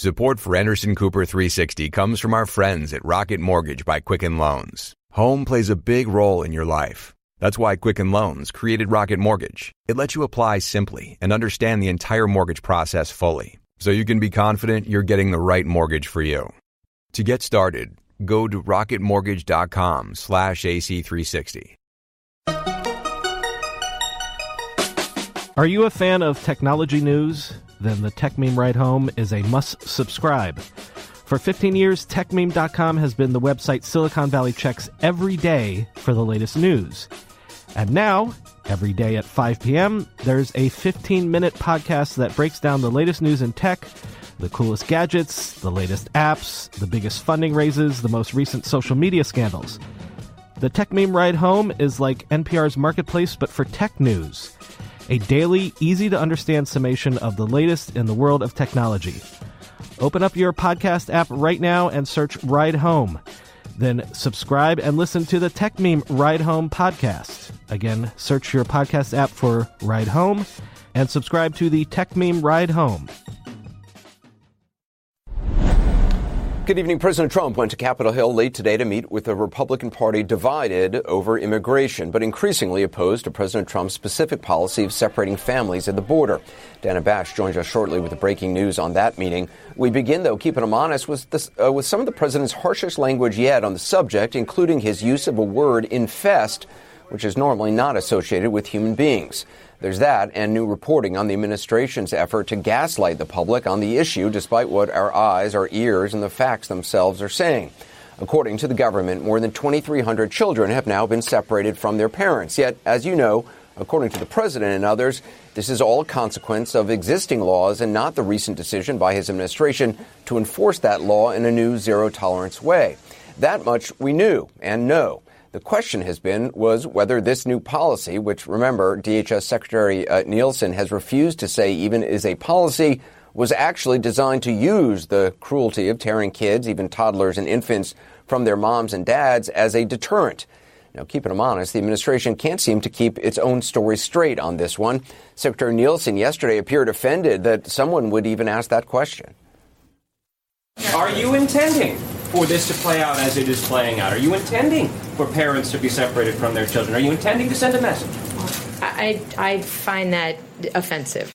Support for Anderson Cooper 360 comes from our friends at Rocket Mortgage by Quicken Loans. Home plays a big role in your life. That's why Quicken Loans created Rocket Mortgage. It lets you apply simply and understand the entire mortgage process fully, so you can be confident you're getting the right mortgage for you. To get started, go to rocketmortgage.com/AC360. Are you a fan of technology news? Then the TechMeme Ride Home is a must-subscribe. For 15 years, TechMeme.com has been the website Silicon Valley checks every day for the latest news. And now, every day at 5 p.m., there's a 15-minute podcast that breaks down the latest news in tech, the coolest gadgets, the latest apps, the biggest funding raises, the most recent social media scandals. The TechMeme Ride Home is like NPR's Marketplace, but for tech news. A daily, easy-to-understand summation of the latest in the world of technology. Open up your podcast app right now and search Ride Home. Then subscribe and listen to the TechMeme Ride Home podcast. Again, search your podcast app for Ride Home and subscribe to the TechMeme Ride Home. Good evening. President Trump went to Capitol Hill late today to meet with the Republican Party divided over immigration, but increasingly opposed to President Trump's specific policy of separating families at the border. Dana Bash joins us shortly with the breaking news on that meeting. We begin, though, keeping him honest with some of the president's harshest language yet on the subject, including his use of a word, infest, which is normally not associated with human beings. There's that and new reporting on the administration's effort to gaslight the public on the issue, despite what our eyes, our ears, and the facts themselves are saying. According to the government, more than 2,300 children have now been separated from their parents. Yet, as you know, according to the president and others, this is all a consequence of existing laws and not the recent decision by his administration to enforce that law in a new zero-tolerance way. That much we knew and know. The question was whether this new policy, which, remember, DHS Secretary Nielsen has refused to say even is a policy, was actually designed to use the cruelty of tearing kids, even toddlers and infants, from their moms and dads as a deterrent. Now, keeping them honest, the administration can't seem to keep its own story straight on this one. Secretary Nielsen yesterday appeared offended that someone would even ask that question. Are you intending for this to play out as it is playing out? Are you intending for parents to be separated from their children? Are you intending to send a message? I find that offensive.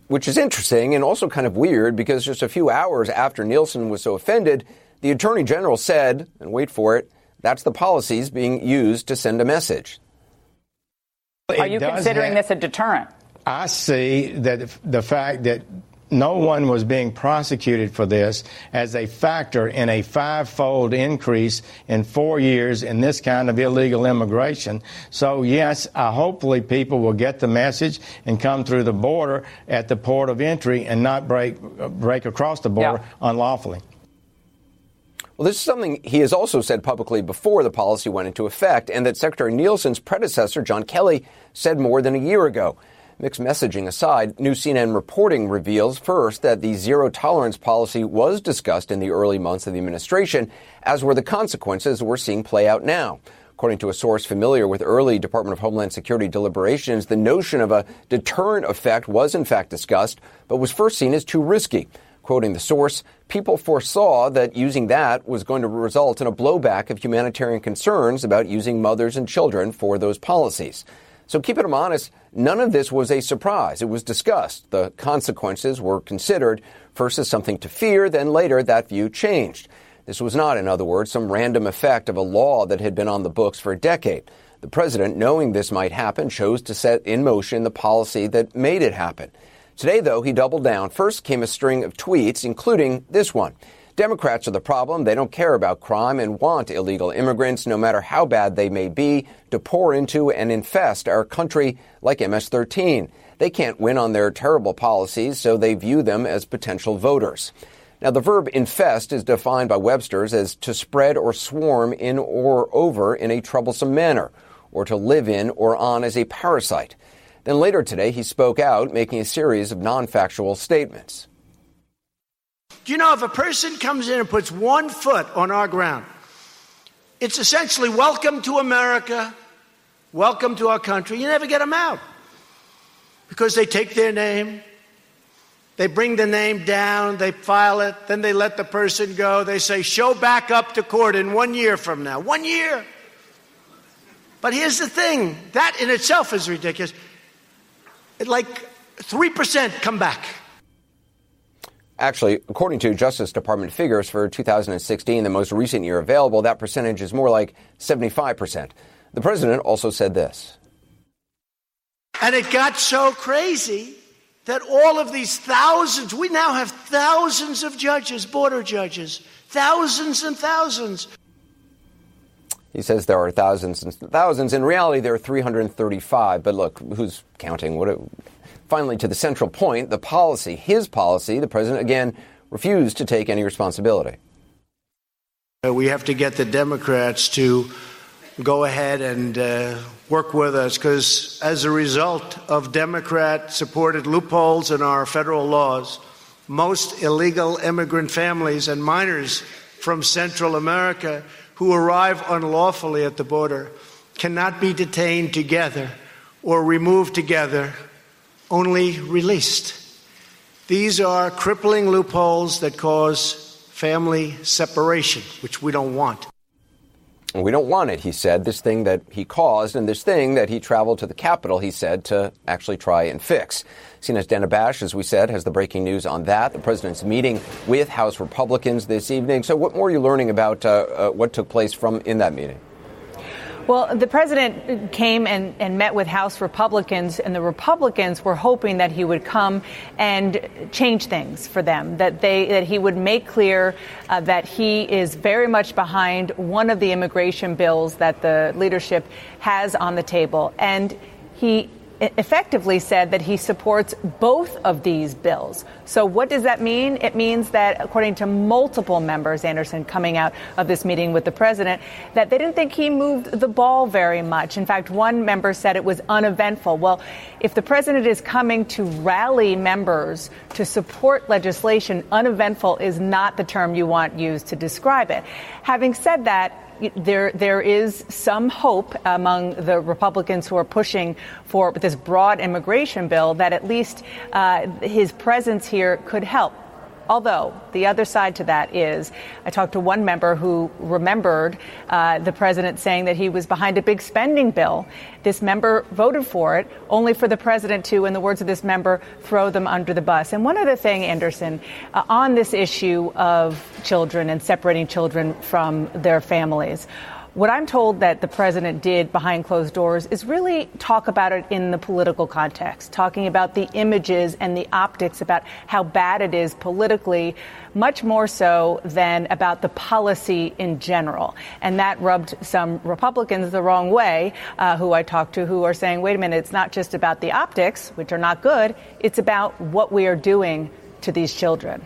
Which is interesting and also kind of weird because just a few hours after Nielsen was so offended, the Attorney General said, and wait for it, that's the policies being used to send a message. Are you considering this a deterrent? I see that the fact that no one was being prosecuted for this as a factor in a 5-fold increase in 4 years in this kind of illegal immigration. So, yes, hopefully people will get the message and come through the border at the port of entry and not break across the border unlawfully. Well, this is something he has also said publicly before the policy went into effect, and that Secretary Nielsen's predecessor, John Kelly, said more than a year ago. Mixed messaging aside, new CNN reporting reveals first that the zero-tolerance policy was discussed in the early months of the administration, as were the consequences we're seeing play out now. According to a source familiar with early Department of Homeland Security deliberations, the notion of a deterrent effect was in fact discussed, but was first seen as too risky. Quoting the source, people foresaw that using that was going to result in a blowback of humanitarian concerns about using mothers and children for those policies. So keeping them honest, none of this was a surprise. It was discussed. The consequences were considered, first as something to fear, then later that view changed. This was not, in other words, some random effect of a law that had been on the books for a decade. The president, knowing this might happen, chose to set in motion the policy that made it happen. Today, though, he doubled down. First came a string of tweets, including this one. Democrats are the problem. They don't care about crime and want illegal immigrants, no matter how bad they may be, to pour into and infest our country like MS-13. They can't win on their terrible policies, so they view them as potential voters. Now, the verb infest is defined by Webster's as to spread or swarm in or over in a troublesome manner, or to live in or on as a parasite. Then later today, he spoke out, making a series of non-factual statements. Do you know if a person comes in and puts 1 foot on our ground, it's essentially welcome to America, welcome to our country. You never get them out because they take their name, They bring the name down, they file it, then they let the person go. They say, show back up to court in 1 year from now. 1 year. But here's the thing. That in itself is ridiculous. Like 3% come back. Actually, according to Justice Department figures for 2016, the most recent year available, that percentage is more like 75%. The president also said this. And it got so crazy that all of these thousands, we now have thousands of judges, border judges, thousands and thousands. He says there are thousands and thousands. In reality, there are 335. But look, who's counting? Finally, to the central point, the policy, his policy, the president, again, refused to take any responsibility. We have to get the Democrats to go ahead and work with us, because as a result of Democrat-supported loopholes in our federal laws, most illegal immigrant families and minors from Central America who arrive unlawfully at the border cannot be detained together or removed together, only released. These are crippling loopholes that cause family separation, which we don't want. We don't want it, he said, this thing that he caused and this thing that he traveled to the Capitol, he said, to actually try and fix. CNN's Dana Bash, as we said, has the breaking news on that. The president's meeting with House Republicans this evening. So what more are you learning about what took place in that meeting? Well, the president came and met with House Republicans, and the Republicans were hoping that he would come and change things for them, that he would make clear that he is very much behind one of the immigration bills that the leadership has on the table. And he effectively said that he supports both of these bills. So what does that mean? It means that, according to multiple members, Anderson, coming out of this meeting with the president, that they didn't think he moved the ball very much. In fact, one member said it was uneventful. Well, if the president is coming to rally members to support legislation, uneventful is not the term you want used to describe it. Having said that, there is some hope among the Republicans who are pushing for this broad immigration bill that at least his presence here could help. Although the other side to that is, I talked to one member who remembered the president saying that he was behind a big spending bill. This member voted for it, only for the president to, in the words of this member, throw them under the bus. And one other thing, Anderson, on this issue of children and separating children from their families, what I'm told that the president did behind closed doors is really talk about it in the political context, talking about the images and the optics about how bad it is politically, much more so than about the policy in general. And that rubbed some Republicans the wrong way, who I talked to, who are saying, wait a minute, it's not just about the optics, which are not good. It's about what we are doing to these children.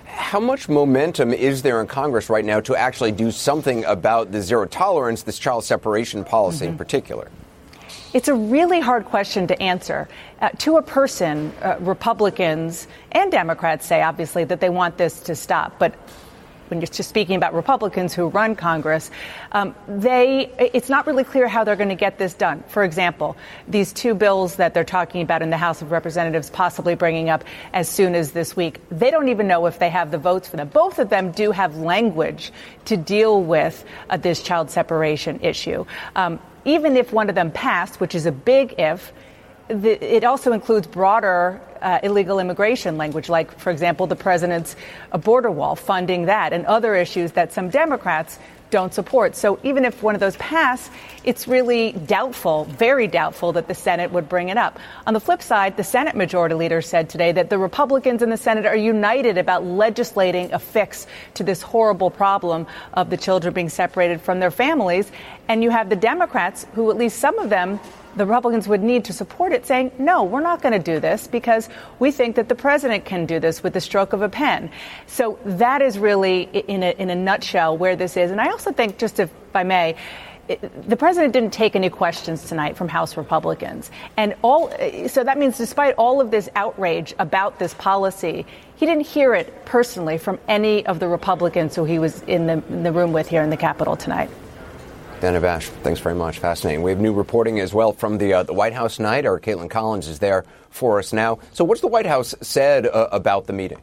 How much momentum is there in Congress right now to actually do something about the zero tolerance, this child separation policy in particular? It's a really hard question to answer. To a person, Republicans and Democrats say, obviously, that they want this to stop. But when you're just speaking about Republicans who run Congress, it's not really clear how they're going to get this done. For example, these two bills that they're talking about in the House of Representatives possibly bringing up as soon as this week, they don't even know if they have the votes for them. Both of them do have language to deal with this child separation issue. Even if one of them passed, which is a big if, it also includes broader illegal immigration language, like, for example, the president's border wall, funding that, and other issues that some Democrats don't support. So even if one of those pass, it's really doubtful, very doubtful, that the Senate would bring it up. On the flip side, the Senate Majority Leader said today that the Republicans in the Senate are united about legislating a fix to this horrible problem of the children being separated from their families. And you have the Democrats, who at least some of them, the Republicans would need to support it, saying, no, we're not going to do this because we think that the president can do this with the stroke of a pen. So that is really, in a nutshell, where this is. And I also think, just if I may, the president didn't take any questions tonight from House Republicans. So that means despite all of this outrage about this policy, he didn't hear it personally from any of the Republicans who he was in the room with here in the Capitol tonight. Dana Bash, thanks very much. Fascinating. We have new reporting as well from the White House tonight. Our Caitlin Collins is there for us now. So what's the White House said about the meeting?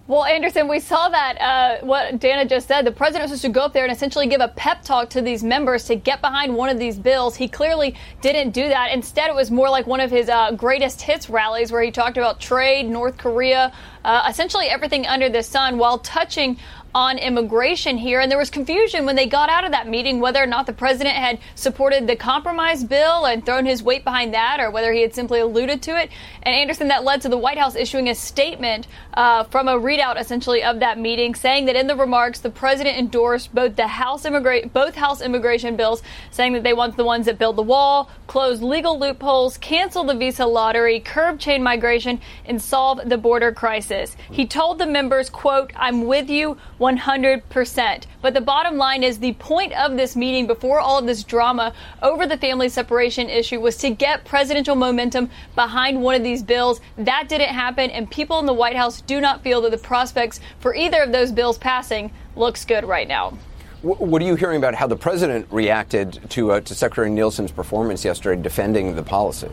Well, Anderson, we saw that what Dana just said. The president was supposed to go up there and essentially give a pep talk to these members to get behind one of these bills. He clearly didn't do that. Instead, it was more like one of his greatest hits rallies where he talked about trade, North Korea, essentially everything under the sun, while touching on immigration here. And there was confusion when they got out of that meeting whether or not the president had supported the compromise bill and thrown his weight behind that, or whether he had simply alluded to it. And Anderson, that led to the White House issuing a statement from a readout essentially of that meeting, saying that in the remarks the president endorsed both House immigration bills, saying that they want the ones that build the wall, close legal loopholes, cancel the visa lottery, curb chain migration, and solve the border crisis. He told the members, quote, "I'm with you 100%. But the bottom line is the point of this meeting, before all of this drama over the family separation issue, was to get presidential momentum behind one of these bills. That didn't happen, and people in the White House do not feel that the prospects for either of those bills passing looks good right now. What are you hearing about how the president reacted to Secretary Nielsen's performance yesterday defending the policy?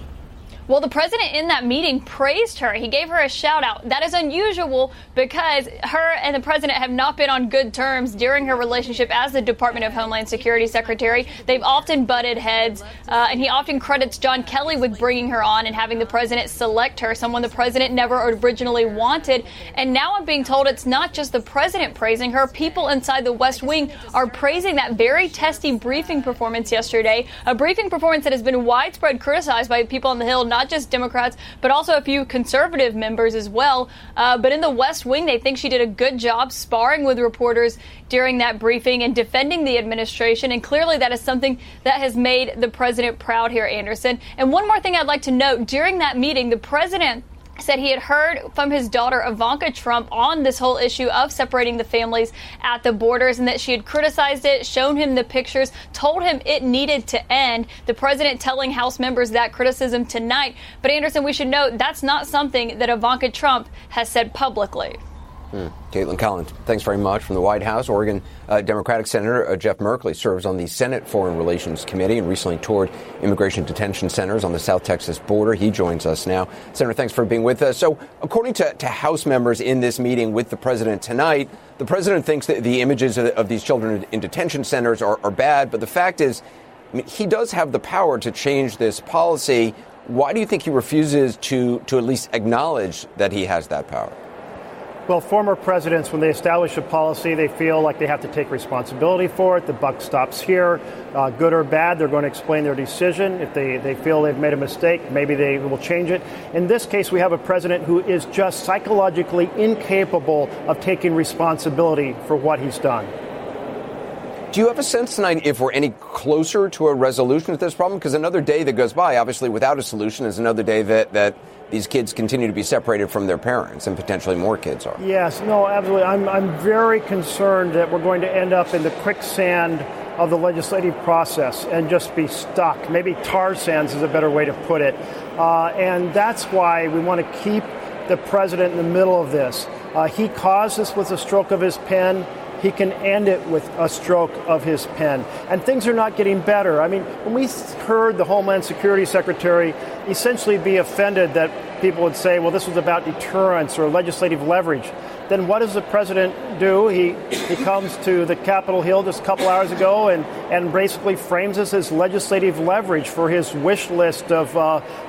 Well, the president in that meeting praised her. He gave her a shout out. That is unusual because her and the president have not been on good terms during her relationship as the Department of Homeland Security Secretary. They've often butted heads, and he often credits John Kelly with bringing her on and having the president select her, someone the president never originally wanted. And now I'm being told it's not just the president praising her. People inside the West Wing are praising that very testy briefing performance yesterday, a briefing performance that has been widespread criticized by people on the Hill, not just Democrats, but also a few conservative members as well. But in the West Wing, they think she did a good job sparring with reporters during that briefing and defending the administration. And clearly that is something that has made the president proud here, Anderson. And one more thing I'd like to note, during that meeting, the president said he had heard from his daughter Ivanka Trump on this whole issue of separating the families at the borders, and that she had criticized it, shown him the pictures, told him it needed to end. The president telling House members that criticism tonight. But Anderson, we should note that's not something that Ivanka Trump has said publicly. Caitlin Collins, thanks very much from the White House. Oregon Democratic Senator Jeff Merkley serves on the Senate Foreign Relations Committee and recently toured immigration detention centers on the South Texas border. He joins us now. Senator, thanks for being with us. So according to House members in this meeting with the president tonight, the president thinks that the images of these children in detention centers are bad. But the fact is, he does have the power to change this policy. Why do you think he refuses to at least acknowledge that he has that power? Well, former presidents, when they establish a policy, they feel like they have to take responsibility for it. The buck stops here. Good or bad, they're going to explain their decision. If they feel they've made a mistake, maybe they will change it. In this case, we have a president who is just psychologically incapable of taking responsibility for what he's done. Do you have a sense tonight if we're any closer to a resolution to this problem? Because another day that goes by, obviously without a solution, is another day that these kids continue to be separated from their parents, and potentially more kids are. Yes, no, absolutely. I'm very concerned that we're going to end up in the quicksand of the legislative process and just be stuck. Maybe tar sands is a better way to put it. And that's why we want to keep the president in the middle of this. He caused this with a stroke of his pen. He can end it with a stroke of his pen. And things are not getting better. I mean, when we heard the Homeland Security Secretary essentially be offended that people would say, well, this was about deterrence or legislative leverage, then what does the president do? He comes to the Capitol Hill just a couple hours ago and basically frames this as legislative leverage for his wish list of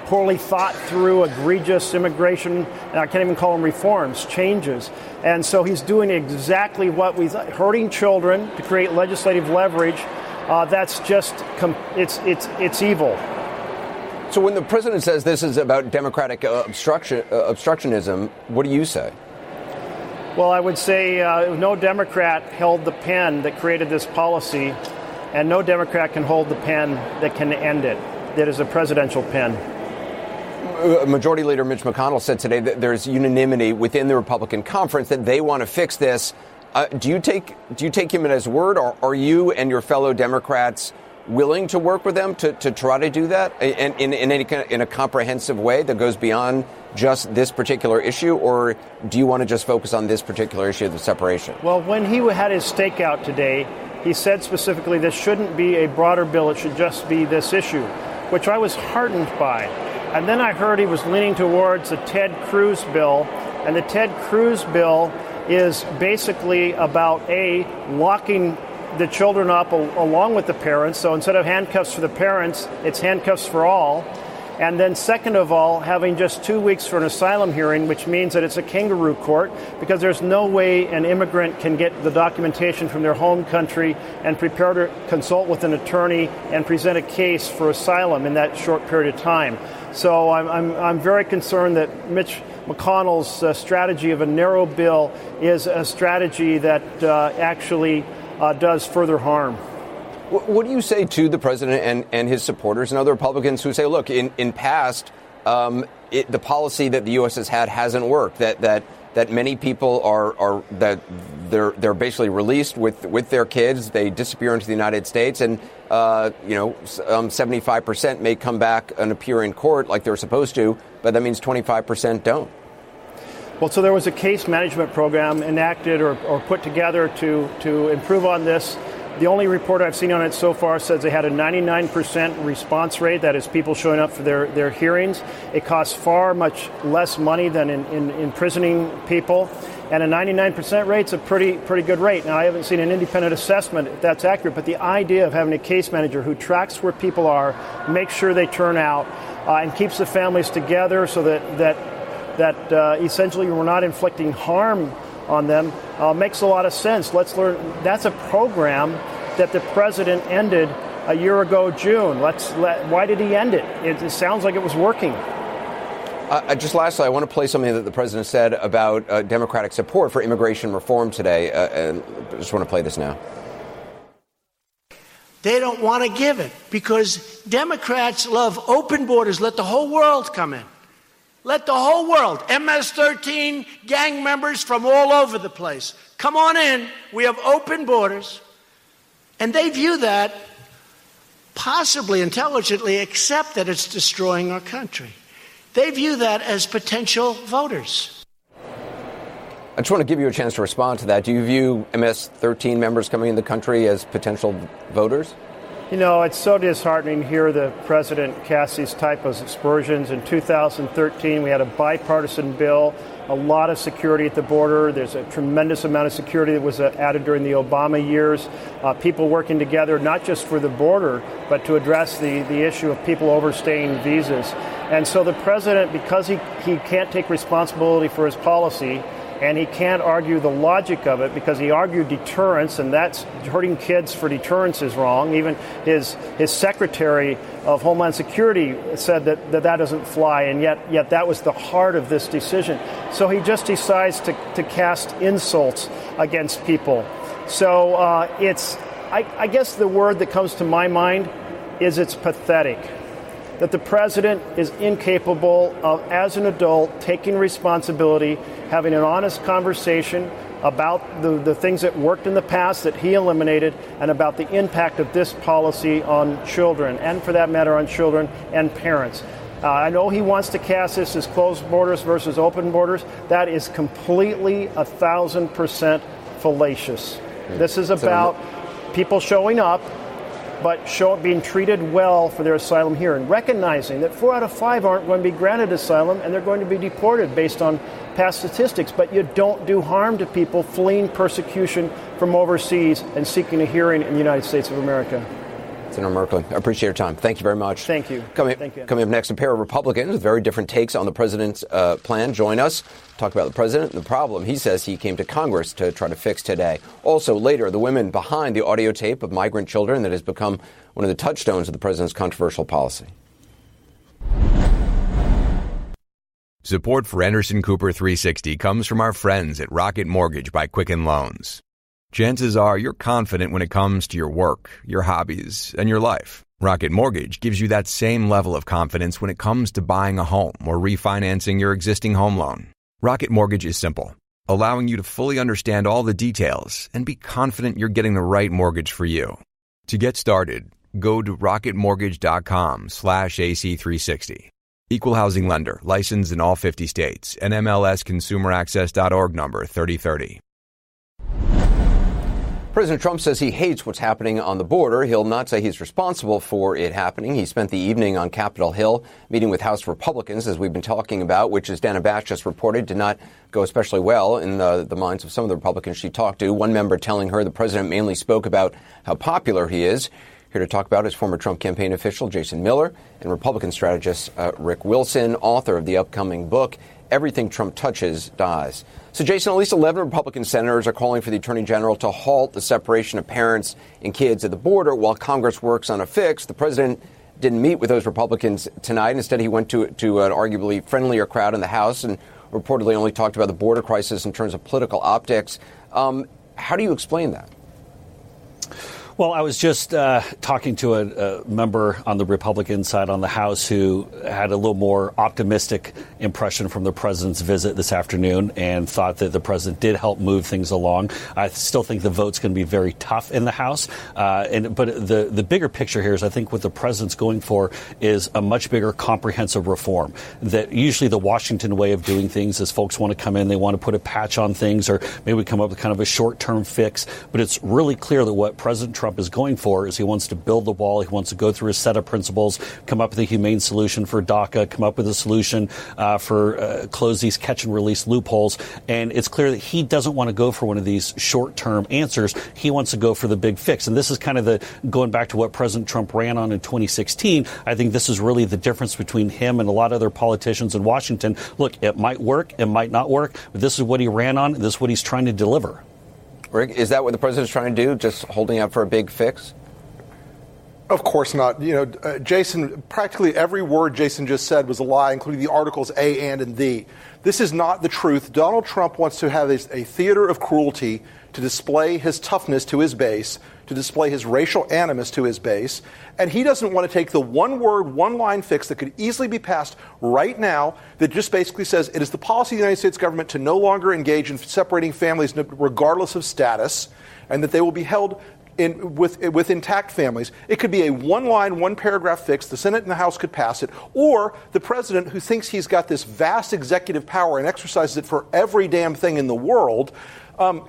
poorly thought through, egregious immigration, and I can't even call them reforms, changes. And so he's doing exactly what we thought, hurting children to create legislative leverage. That's just, it's evil. So when the president says this is about Democratic obstructionism, what do you say? Well, I would say no Democrat held the pen that created this policy, and no Democrat can hold the pen that can end it. That is a presidential pen. Majority Leader Mitch McConnell said today that there's unanimity within the Republican conference that they want to fix this. Do you take him at his word, or are you and your fellow Democrats willing to work with them to try to do that in a comprehensive way that goes beyond just this particular issue, or do you want to just focus on this particular issue of the separation? Well, when he had his stakeout today, he said specifically this shouldn't be a broader bill, it should just be this issue, which I was heartened by. And then I heard he was leaning towards the Ted Cruz bill, and the Ted Cruz bill is basically about, locking the children up along with the parents. So instead of handcuffs for the parents, it's handcuffs for all. And then second of all, having just 2 weeks for an asylum hearing, which means that it's a kangaroo court, because there's no way an immigrant can get the documentation from their home country and prepare to consult with an attorney and present a case for asylum in that short period of time. So I'm very concerned that Mitch McConnell's strategy of a narrow bill is a strategy that actually does further harm. What do you say to the president and his supporters and other Republicans who say, look, in past, the policy that the U.S. has had hasn't worked, that many people are that they're basically released with their kids, they disappear into the United States, and 75% may come back and appear in court like they're supposed to, but that means 25% don't. Well, so there was a case management program enacted or put together to improve on this. The only report I've seen on it so far says they had a 99% response rate, that is people showing up for their hearings. It costs far much less money than in imprisoning people, and a 99% rate's a pretty good rate. Now, I haven't seen an independent assessment if that's accurate, but the idea of having a case manager who tracks where people are, makes sure they turn out, and keeps the families together so that essentially we're not inflicting harm on them, makes a lot of sense. Let's learn. That's a program that the president ended a year ago, June. Why did he end it? It sounds like it was working. Just lastly, I want to play something that the president said about Democratic support for immigration reform today. And I just want to play this now. They don't want to give it because Democrats love open borders. Let the whole world come in. Let the whole world, MS-13, gang members from all over the place, come on in. We have open borders. And they view that, possibly intelligently, except that it's destroying our country. They view that as potential voters. I just want to give you a chance to respond to that. Do you view MS-13 members coming in the country as potential voters? You know, it's so disheartening to hear the president cast these type of aspersions. In 2013, we had a bipartisan bill, a lot of security at the border. There's a tremendous amount of security that was added during the Obama years. People working together, not just for the border, but to address the issue of people overstaying visas. And so the president, because he can't take responsibility for his policy, and he can't argue the logic of it because he argued deterrence, and that's hurting kids for deterrence is wrong. Even his Secretary of Homeland Security said that doesn't fly, and yet that was the heart of this decision. So he just decides to cast insults against people. So I guess the word that comes to my mind is it's pathetic. That the president is incapable of, as an adult, taking responsibility, having an honest conversation about the things that worked in the past that he eliminated, and about the impact of this policy on children, and for that matter on children and parents. I know he wants to cast this as closed borders versus open borders. That is completely 1,000% fallacious. This is about people showing up, but being treated well for their asylum hearing, recognizing that 4 out of 5 aren't going to be granted asylum and they're going to be deported based on past statistics. But you don't do harm to people fleeing persecution from overseas and seeking a hearing in the United States of America. Senator Merkley, I appreciate your time. Thank you very much. Thank you. Coming up next, a pair of Republicans with very different takes on the president's plan join us. Talk about the president and the problem he says he came to Congress to try to fix today. Also later, the women behind the audio tape of migrant children that has become one of the touchstones of the president's controversial policy. Support for Anderson Cooper 360 comes from our friends at Rocket Mortgage by Quicken Loans. Chances are you're confident when it comes to your work, your hobbies, and your life. Rocket Mortgage gives you that same level of confidence when it comes to buying a home or refinancing your existing home loan. Rocket Mortgage is simple, allowing you to fully understand all the details and be confident you're getting the right mortgage for you. To get started, go to rocketmortgage.com/AC360. Equal housing lender, licensed in all 50 states, and NMLSconsumeraccess.org number 3030. President Trump says he hates what's happening on the border. He'll not say he's responsible for it happening. He spent the evening on Capitol Hill meeting with House Republicans, as we've been talking about, which, as Dana Bash just reported, did not go especially well in the minds of some of the Republicans she talked to. One member telling her the president mainly spoke about how popular he is. Here to talk about is former Trump campaign official Jason Miller and Republican strategist Rick Wilson, author of the upcoming book, Everything Trump Touches Dies. So, Jason, at least 11 Republican senators are calling for the Attorney General to halt the separation of parents and kids at the border while Congress works on a fix. The president didn't meet with those Republicans tonight. Instead, he went to an arguably friendlier crowd in the House and reportedly only talked about the border crisis in terms of political optics. How do you explain that? Well, I was just talking to a member on the Republican side on the House who had a little more optimistic impression from the president's visit this afternoon and thought that the president did help move things along. I still think the vote's going to be very tough in the House. But the bigger picture here is I think what the president's going for is a much bigger comprehensive reform. That usually the Washington way of doing things is folks want to come in, they want to put a patch on things or maybe come up with kind of a short-term fix. But it's really clear that what President Trump is going for is he wants to build the wall. He wants to go through a set of principles, come up with a humane solution for DACA, come up with a solution for close these catch and release loopholes. And it's clear that he doesn't want to go for one of these short-term answers. He wants to go for the big fix. And this is kind of going back to what President Trump ran on in 2016. I think this is really the difference between him and a lot of other politicians in Washington. Look, it might work, it might not work, but this is what he ran on. This is what he's trying to deliver. Rick, is that what the president's trying to do, just holding out for a big fix? Of course not. Jason, practically every word Jason just said was a lie, including the articles A, and the. This is not the truth. Donald Trump wants to have a theater of cruelty to display his toughness to his base, to display his racial animus to his base. And he doesn't want to take the one-word, one-line fix that could easily be passed right now that just basically says it is the policy of the United States government to no longer engage in separating families regardless of status, and that they will be held with intact families. It could be a one-line, one-paragraph fix. The Senate and the House could pass it. Or the president, who thinks he's got this vast executive power and exercises it for every damn thing in the world,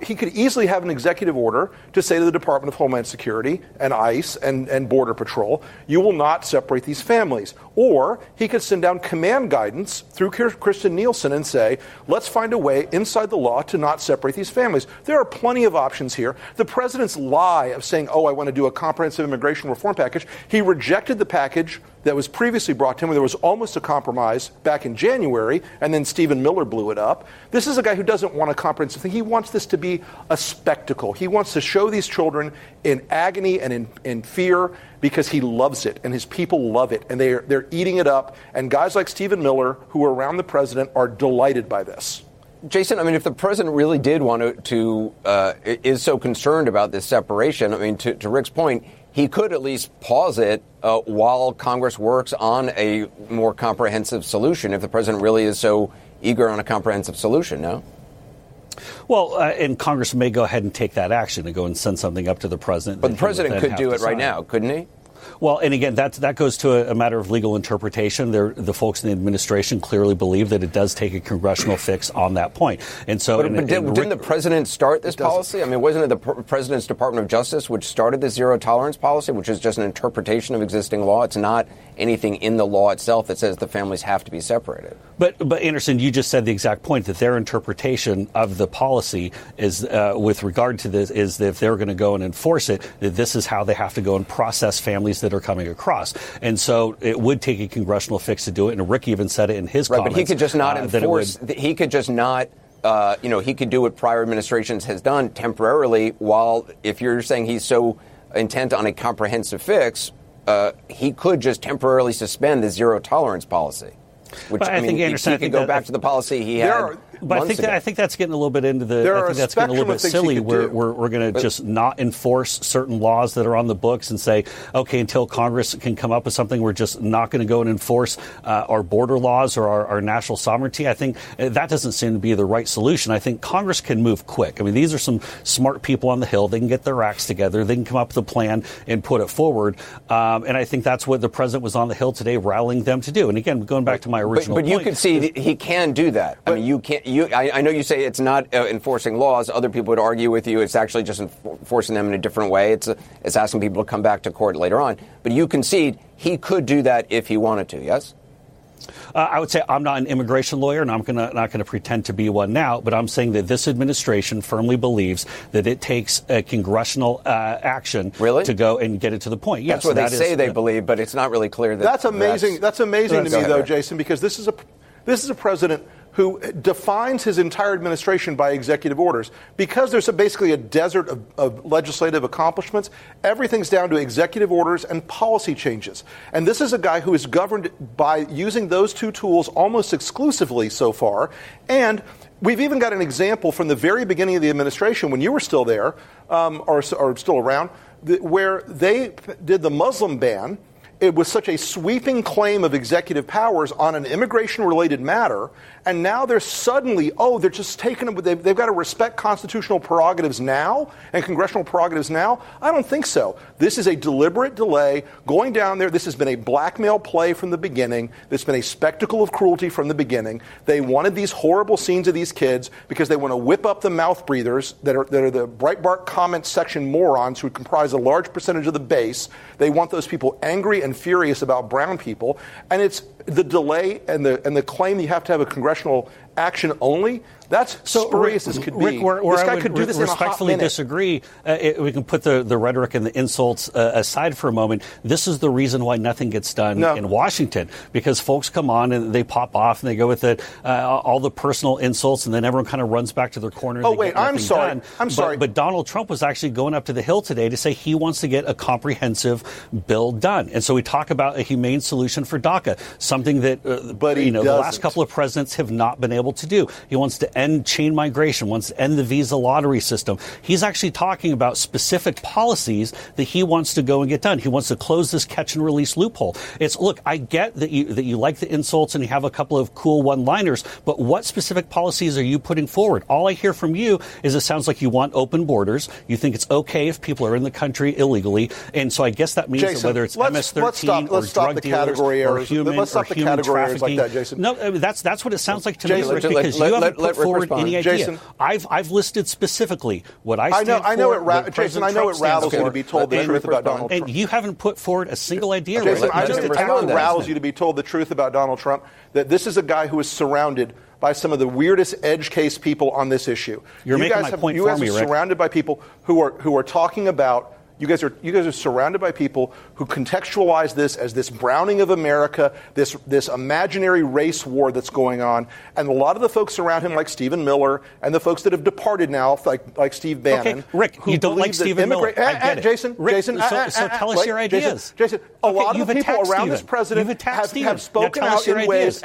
he could easily have an executive order to say to the Department of Homeland Security and ICE and Border Patrol, you will not separate these families. Or he could send down command guidance through Kirstjen Nielsen and say, let's find a way inside the law to not separate these families. There are plenty of options here. The president's lie of saying, I want to do a comprehensive immigration reform package, he rejected the package that was previously brought to him, where there was almost a compromise back in January, and then Stephen Miller blew it up. This is a guy who doesn't want a comprehensive thing. He wants this to be a spectacle. He wants to show these children in agony and in fear because he loves it, and his people love it, and they're eating it up. And guys like Stephen Miller, who are around the president, are delighted by this. Jason, if the president really did want is so concerned about this separation, to Rick's point, he could at least pause it while Congress works on a more comprehensive solution, if the president really is so eager on a comprehensive solution, no? Well, and Congress may go ahead and take that action and go and send something up to the president. But the president could do it right now, couldn't he? Well, and again, that goes to a matter of legal interpretation. The folks in the administration clearly believe that it does take a congressional fix on that point. And so, didn't the president start this policy? Wasn't it the president's Department of Justice which started the zero tolerance policy, which is just an interpretation of existing law? It's not anything in the law itself that says the families have to be separated. But Anderson, you just said the exact point that their interpretation of the policy is, with regard to this, is that if they're going to go and enforce it, that this is how they have to go and process families that are coming across. And so it would take a congressional fix to do it. And Rick even said it in his comments. But he could just not enforce. He could just not. He could do what prior administrations has done temporarily. While if you're saying he's so intent on a comprehensive fix, he could just temporarily suspend the zero tolerance policy. Which I think Anderson, he could go back to the policy he had. But I think that's getting a little bit into the. I think that's getting a little bit silly. We're going to just not enforce certain laws that are on the books and say, okay, until Congress can come up with something, we're just not going to go and enforce our border laws or our national sovereignty. I think that doesn't seem to be the right solution. I think Congress can move quick. These are some smart people on the Hill. They can get their acts together. They can come up with a plan and put it forward. And I think that's what the president was on the Hill today, rallying them to do. And again, going back to my original point. But you point, can see he can do that. You can't. I know you say it's not enforcing laws. Other people would argue with you it's actually just enforcing them in a different way. It's asking people to come back to court later on. But you concede he could do that if he wanted to, yes? I would say I'm not an immigration lawyer, and I'm not going to pretend to be one now, but I'm saying that this administration firmly believes that it takes a congressional action to go and get it to the point. Yes, that's what they say they believe, but it's not really clear that that's amazing. That's amazing to me, though, Jason, because this is a president who defines his entire administration by executive orders. Because there's basically a desert of legislative accomplishments, everything's down to executive orders and policy changes. And this is a guy who is governed by using those two tools almost exclusively so far. And we've even got an example from the very beginning of the administration, when you were still there, or still around, where they did the Muslim ban. It was such a sweeping claim of executive powers on an immigration-related matter, and now they're suddenly, they're just taking them. They've got to respect constitutional prerogatives now and congressional prerogatives now? I don't think so. This is a deliberate delay going down there. This has been a blackmail play from the beginning. It's been a spectacle of cruelty from the beginning. They wanted these horrible scenes of these kids because they want to whip up the mouth breathers that are the Breitbart comment section morons who comprise a large percentage of the base. They want those people angry and furious about brown people, and it's the delay and the claim that you have to have a congressional action only. That's spurious as could be. Rick, this guy could do this in a hot respectfully minute. Disagree. We can put the rhetoric and the insults aside for a moment. This is the reason why nothing gets done in Washington, because folks come on and they pop off and they go with all the personal insults, and then everyone kind of runs back to their corner. I'm sorry. But Donald Trump was actually going up to the Hill today to say he wants to get a comprehensive bill done. And so we talk about a humane solution for DACA, something that the last couple of presidents have not been able to do. He wants to end chain migration, wants to end the visa lottery system. He's actually talking about specific policies that he wants to go and get done. He wants to close this catch and release loophole. Look, I get that you like the insults and you have a couple of cool one-liners, but what specific policies are you putting forward? All I hear from you is it sounds like you want open borders. You think it's okay if people are in the country illegally, and so I guess that means Jason, that whether it's MS-13 or drug dealers or human trafficking. Like that, Jason. No, that's what it sounds like to me, Jason, Rick, because you haven't put forward any idea. Jason, I've listed specifically what I stand for. I know it rattles you to be told the truth about Donald Trump. And you haven't put forward a single idea. Jason, I know it rattles you to be told the truth about Donald Trump, that this is a guy who is surrounded by some of the weirdest edge case people on this issue. You're making my point for me, Rick. You guys are surrounded by people who are talking about. You guys are surrounded by people who contextualize this as this browning of America, this imaginary race war that's going on, and a lot of the folks around him, like Stephen Miller, and the folks that have departed now, like Steve Bannon. Okay, Rick, you don't like Stephen Miller. I get it. Jason, so tell us your ideas. Jason, a lot of the people around this president have spoken out in ways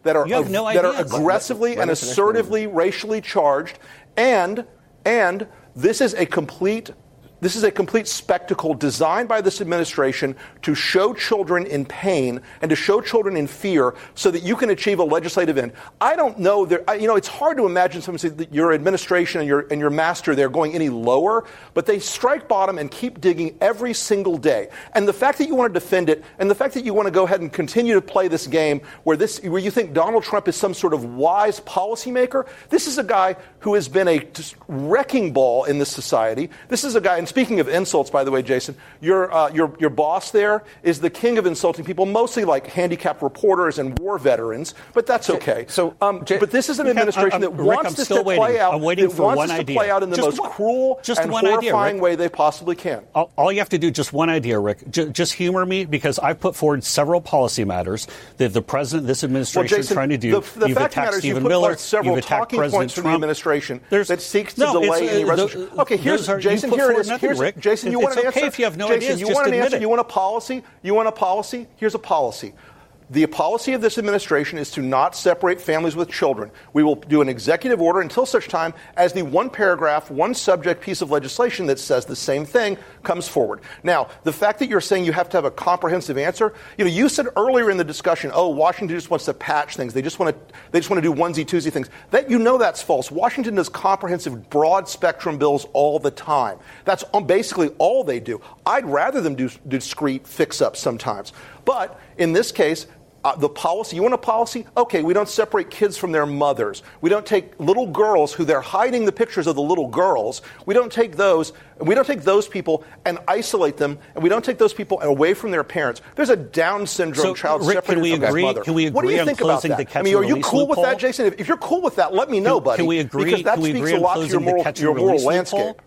that are aggressively and assertively racially charged, and this is a complete spectacle designed by this administration to show children in pain and to show children in fear so that you can achieve a legislative end. I don't know. It's hard to imagine someone say that your administration and your master there going any lower, but they strike bottom and keep digging every single day. And the fact that you want to defend it, and the fact that you want to go ahead and continue to play this game where you think Donald Trump is some sort of wise policymaker, this is a guy who has been a wrecking ball in this society. This is a guy. And speaking of insults, by the way, Jason, your boss there is the king of insulting people, mostly like handicapped reporters and war veterans. But that's okay. But this is an administration that wants this to play out. I'm waiting for one idea. idea. Play out in the most cruel and horrifying way they possibly can. All you have to do, just one idea, Rick. Just humor me, because I've put forward several policy matters that the president, this administration, is trying to do. The you've fact attacked matters, Stephen you put Miller. several You've attacked talking President points from Trump. the administration that seeks to delay any resolution. Okay, Jason, here it is. Rick. Jason, you want an answer? Okay if you have no Jason, ideas, you just want an admit answer? it. You want a policy? Here's a policy. The policy of this administration is to not separate families with children. We will do an executive order until such time as the one paragraph, one subject piece of legislation that says the same thing comes forward. Now, the fact that you're saying you have to have a comprehensive answer, you said earlier in the discussion, Washington just wants to patch things. They just want to do onesie-twosie things. That's false. Washington does comprehensive, broad spectrum bills all the time. That's basically all they do. I'd rather them do discrete fix-ups sometimes. But in this case, the policy. You want a policy? Okay, we don't separate kids from their mothers. We don't take little girls who they're hiding the pictures of the little girls. We don't take those. We don't take those people and isolate them, and we don't take those people away from their parents. There's a Down syndrome child separated from his mother. Can we agree what do you think about that? Are you cool with that, Jason? If you're cool with that, let me know, buddy. Can we agree? Because that speaks a lot to your moral landscape.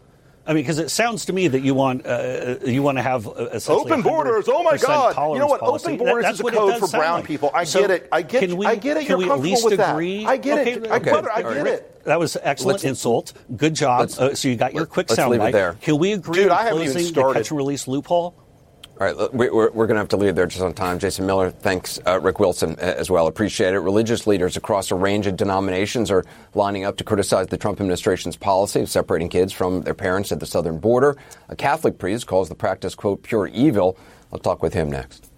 I mean, because it sounds to me that you want to have open borders. Oh my God! You know what? Policy. Open borders is a code for brown people. I get it. I get it. You're comfortable with that. I get it. Brother, I get it. That was excellent insult. Good job. So you got your quick soundbite. There. Can we agree on closing the catch and release loophole? All right, we're going to have to leave there just on time. Jason Miller, thanks. Rick Wilson as well. Appreciate it. Religious leaders across a range of denominations are lining up to criticize the Trump administration's policy of separating kids from their parents at the southern border. A Catholic priest calls the practice, quote, pure evil. I'll talk with him next.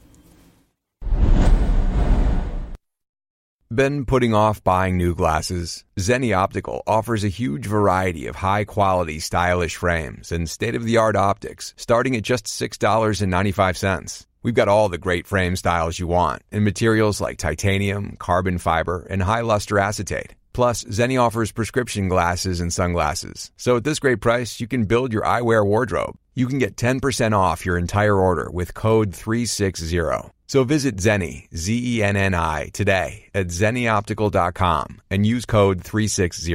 Been putting off buying new glasses? Zenni Optical offers a huge variety of high-quality, stylish frames and state-of-the-art optics, starting at just $6.95. We've got all the great frame styles you want in materials like titanium, carbon fiber, and high-luster acetate. Plus, Zenni offers prescription glasses and sunglasses. So at this great price, you can build your eyewear wardrobe. You can get 10% off your entire order with code 360. So visit Zenni, Zenni, today at zennioptical.com and use code 360.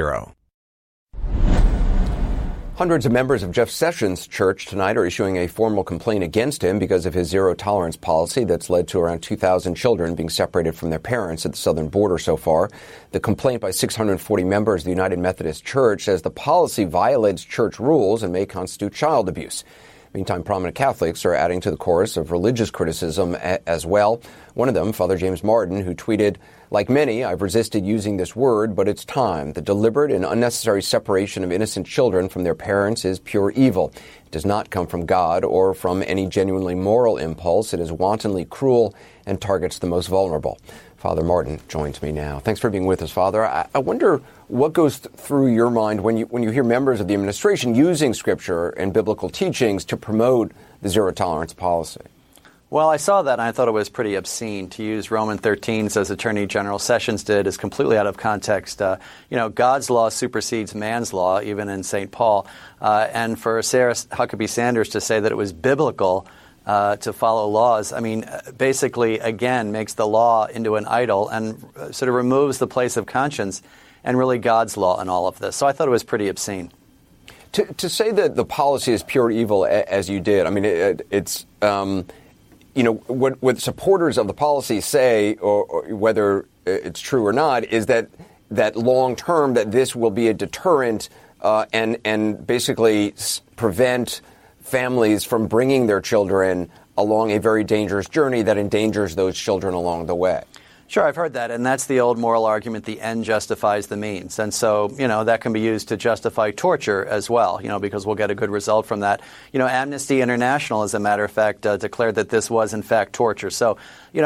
Hundreds of members of Jeff Sessions' church tonight are issuing a formal complaint against him because of his zero-tolerance policy that's led to around 2,000 children being separated from their parents at the southern border so far. The complaint by 640 members of the United Methodist Church says the policy violates church rules and may constitute child abuse. Meantime, prominent Catholics are adding to the chorus of religious criticism as well. One of them, Father James Martin, who tweeted, "Like many, I've resisted using this word, but it's time. The deliberate and unnecessary separation of innocent children from their parents is pure evil. It does not come from God or from any genuinely moral impulse. It is wantonly cruel and targets the most vulnerable." Father Martin joins me now. Thanks for being with us, Father. I wonder what goes through your mind when you hear members of the administration using Scripture and biblical teachings to promote the zero-tolerance policy. Well, I saw that and I thought it was pretty obscene. To use Romans 13, as Attorney General Sessions did, is completely out of context. God's law supersedes man's law, even in St. Paul. And for Sarah Huckabee Sanders to say that it was biblical to follow laws, basically, again, makes the law into an idol and sort of removes the place of conscience and really God's law in all of this. So I thought it was pretty obscene. To say that the policy is pure evil, as you did, it's... what supporters of the policy say, or whether it's true or not, is that long term that this will be a deterrent and basically prevent families from bringing their children along a very dangerous journey that endangers those children along the way. Sure, I've heard that, and that's the old moral argument, the end justifies the means. And so, that can be used to justify torture as well, because we'll get a good result from that. Amnesty International, as a matter of fact, declared that this was, in fact, torture. So,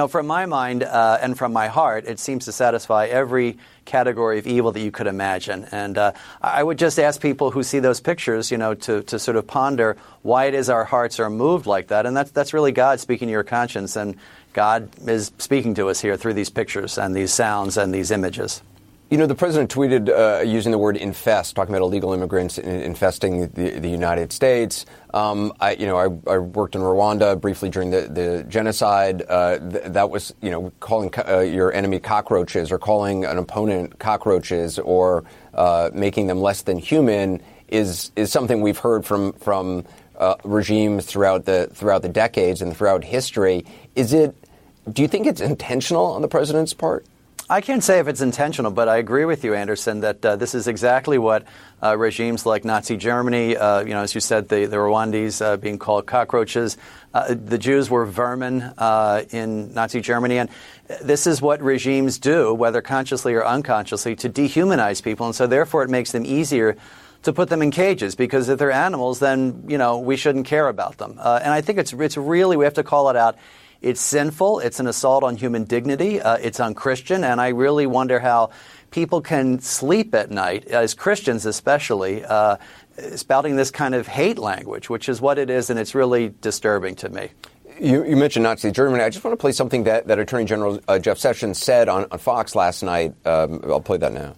from my mind and from my heart, it seems to satisfy every category of evil that you could imagine. And I would just ask people who see those pictures, to sort of ponder why it is our hearts are moved like that. And that's really God speaking to your conscience. And God is speaking to us here through these pictures and these sounds and these images. The president tweeted using the word infest, talking about illegal immigrants infesting the United States. I worked in Rwanda briefly during the genocide. That was, calling your enemy cockroaches or calling an opponent cockroaches or making them less than human is something we've heard from regimes throughout the decades and throughout history. Do you think it's intentional on the president's part? I can't say if it's intentional, but I agree with you, Anderson, that this is exactly what regimes like Nazi Germany, as you said, the Rwandese being called cockroaches. The Jews were vermin in Nazi Germany. And this is what regimes do, whether consciously or unconsciously, to dehumanize people. And so therefore it makes them easier to put them in cages, because if they're animals, then, we shouldn't care about them. And I think it's really, we have to call it out. It's sinful. It's an assault on human dignity. It's unchristian. And I really wonder how people can sleep at night, as Christians especially, spouting this kind of hate language, which is what it is, and it's really disturbing to me. You mentioned Nazi Germany. I just want to play something that Attorney General Jeff Sessions said on Fox last night. I'll play that now.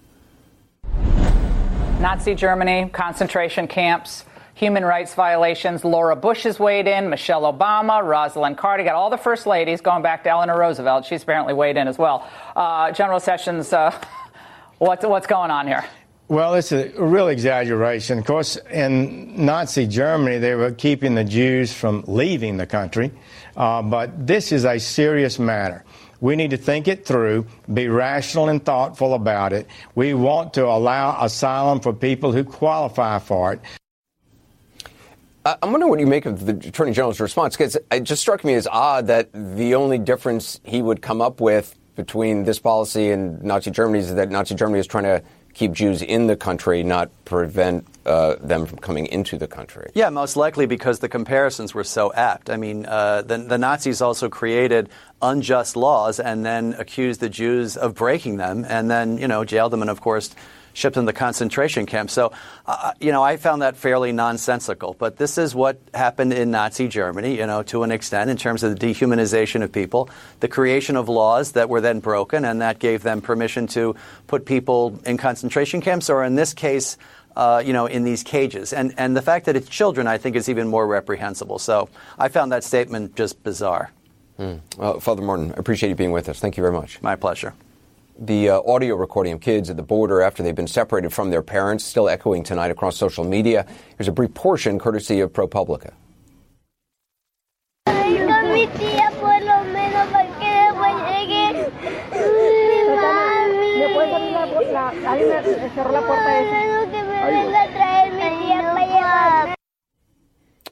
Nazi Germany, concentration camps, human rights violations. Laura Bush has weighed in, Michelle Obama, Rosalind Carter, got all the first ladies going back to Eleanor Roosevelt. She's apparently weighed in as well. General Sessions, what's going on here? Well, it's a real exaggeration. Of course, in Nazi Germany, they were keeping the Jews from leaving the country. But this is a serious matter. We need to think it through, be rational and thoughtful about it. We want to allow asylum for people who qualify for it. I'm wondering what you make of the Attorney General's response, because it just struck me as odd that the only difference he would come up with between this policy and Nazi Germany is that Nazi Germany is trying to keep Jews in the country, not prevent them from coming into the country. Yeah, most likely because the comparisons were so apt. I mean, the Nazis also created unjust laws and then accused the Jews of breaking them and then, jailed them and, of course, shipped them to concentration camps. So, I found that fairly nonsensical. But this is what happened in Nazi Germany, to an extent, in terms of the dehumanization of people, the creation of laws that were then broken, and that gave them permission to put people in concentration camps, or in this case, in these cages. And the fact that it's children, I think, is even more reprehensible. So I found that statement just bizarre. Well, Father Martin, I appreciate you being with us. Thank you very much. My pleasure. The audio recording of kids at the border after they've been separated from their parents still echoing tonight across social media. Here's a brief portion courtesy of ProPublica.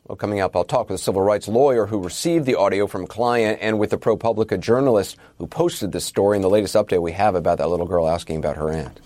Well, coming up, I'll talk with a civil rights lawyer who received the audio from a client and with the ProPublica journalist who posted this story and the latest update we have about that little girl asking about her aunt.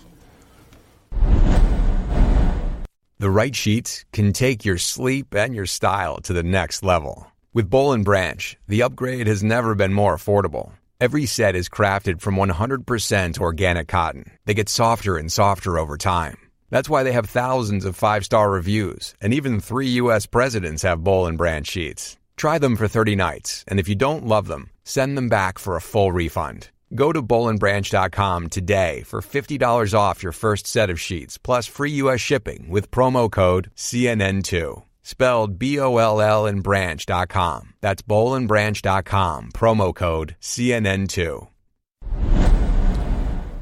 The right sheets can take your sleep and your style to the next level. With Boll & Branch, the upgrade has never been more affordable. Every set is crafted from 100% organic cotton. They get softer and softer over time. That's why they have thousands of 5-star reviews, and even 3 U.S. presidents have Boll & Branch sheets. Try them for 30 nights, and if you don't love them, send them back for a full refund. Go to bollandbranch.com today for $50 off your first set of sheets, plus free U.S. shipping with promo code CNN2. Spelled B-O-L-L and branch.com. That's bollandbranch.com, promo code CNN2.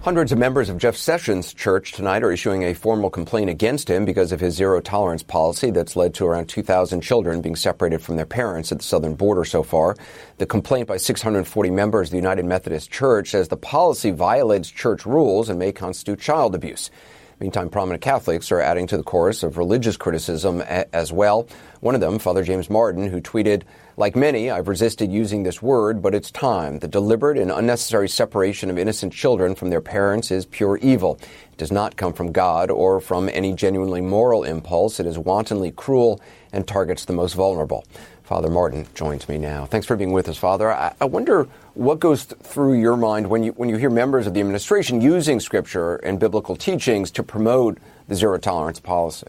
Hundreds of members of Jeff Sessions' church tonight are issuing a formal complaint against him because of his zero-tolerance policy that's led to around 2,000 children being separated from their parents at the southern border so far. The complaint by 640 members of the United Methodist Church says the policy violates church rules and may constitute child abuse. Meantime, prominent Catholics are adding to the chorus of religious criticism as well. One of them, Father James Martin, who tweeted, "Like many, I've resisted using this word, but it's time. The deliberate and unnecessary separation of innocent children from their parents is pure evil. It does not come from God or from any genuinely moral impulse. It is wantonly cruel and targets the most vulnerable." Father Martin joins me now. Thanks for being with us, Father. I wonder what goes through your mind when you hear members of the administration using Scripture and biblical teachings to promote the zero-tolerance policy.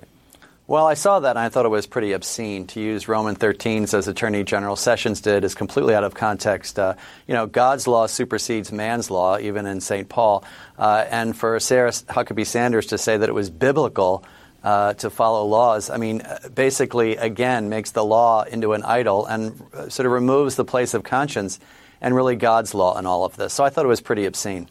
Well, I saw that and I thought it was pretty obscene. To use Roman 13, as Attorney General Sessions did, is completely out of context. God's law supersedes man's law, even in St. Paul. And for Sarah Huckabee Sanders to say that it was biblical to follow laws, basically, again, makes the law into an idol and sort of removes the place of conscience and really God's law in all of this. So I thought it was pretty obscene.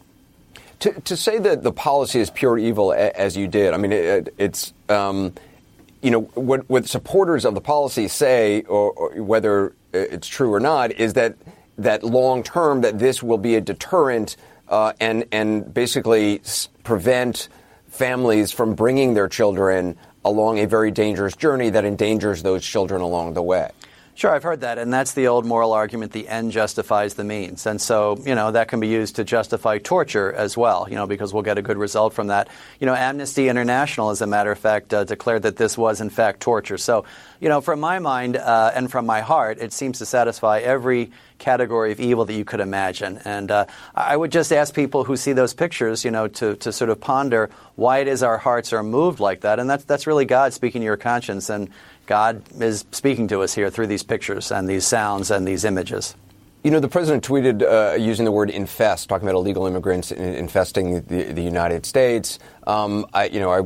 To say that the policy is pure evil, as you did, it's... what supporters of the policy say, or whether it's true or not, is that long term that this will be a deterrent and basically prevent families from bringing their children along a very dangerous journey that endangers those children along the way. Sure, I've heard that, and that's the old moral argument, the end justifies the means. And so, that can be used to justify torture as well, because we'll get a good result from that. Amnesty International, as a matter of fact, declared that this was, in fact, torture. So, from my mind and from my heart, it seems to satisfy every category of evil that you could imagine. And I would just ask people who see those pictures, to sort of ponder why it is our hearts are moved like that. And that's really God speaking to your conscience. And God is speaking to us here through these pictures and these sounds and these images. The president tweeted using the word infest, talking about illegal immigrants infesting the United States. I